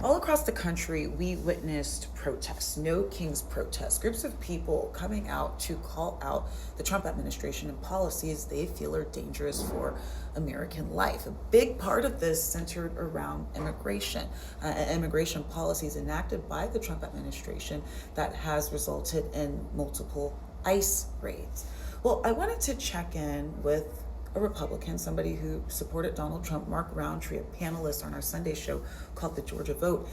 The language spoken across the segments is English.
All across the country, we witnessed protests, No King's protests, groups of people coming out to call out the Trump administration and policies they feel are dangerous for American life. A big part of this centered around immigration policies enacted by the Trump administration that has resulted in multiple ICE raids. Well, I wanted to check in with a Republican, somebody who supported Donald Trump, Mark Roundtree, a panelist on our Sunday show called The Georgia Vote,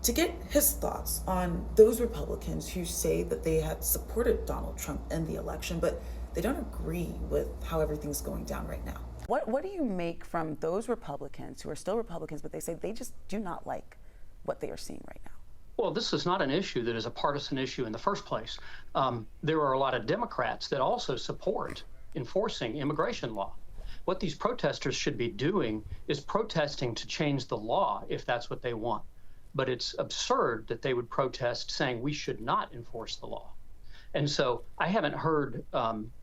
to get his thoughts on those Republicans who say that they had supported Donald Trump in the election, but they don't agree with how everything's going down right now. What do you make from those Republicans who are still Republicans, but they say they just do not like what they are seeing right now? Well, this is not an issue that is a partisan issue in the first place. There are a lot of Democrats that also support enforcing immigration law. What these protesters should be doing is protesting to change the law if that's what they want. But it's absurd that they would protest saying we should not enforce the law. And so I haven't heard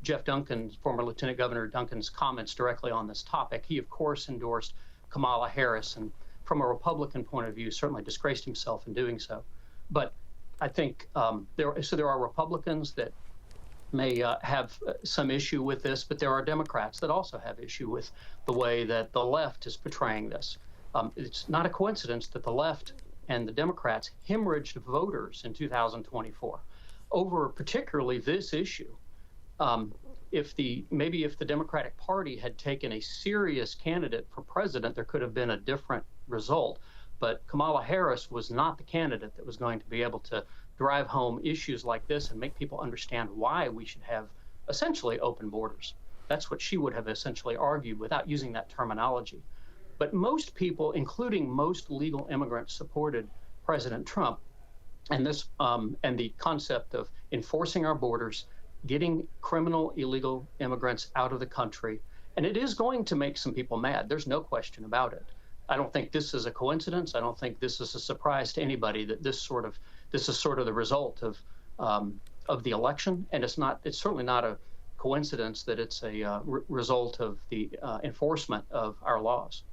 Jeff Duncan's, former Lieutenant Governor Duncan's comments directly on this topic. He, of course, endorsed Kamala Harris, and from a Republican point of view, certainly disgraced himself in doing so. But I think there are Republicans that may have some issue with this, but there are Democrats that also have issue with the way that the left is portraying this. It's not a coincidence that the left and the Democrats hemorrhaged voters in 2024 over particularly this issue. If the Democratic Party had taken a serious candidate for president, there could have been a different result. But Kamala Harris was not the candidate that was going to be able to drive home issues like this and make people understand why we should have essentially open borders. That's what she would have essentially argued without using that terminology. But most people, including most legal immigrants, supported President Trump and the concept of enforcing our borders, getting criminal illegal immigrants out of the country. And it is going to make some people mad. There's no question about it. I don't think this is a coincidence. I don't think this is a surprise to anybody that this is sort of the result of the election, and it's certainly not a coincidence that it's a result of the enforcement of our laws.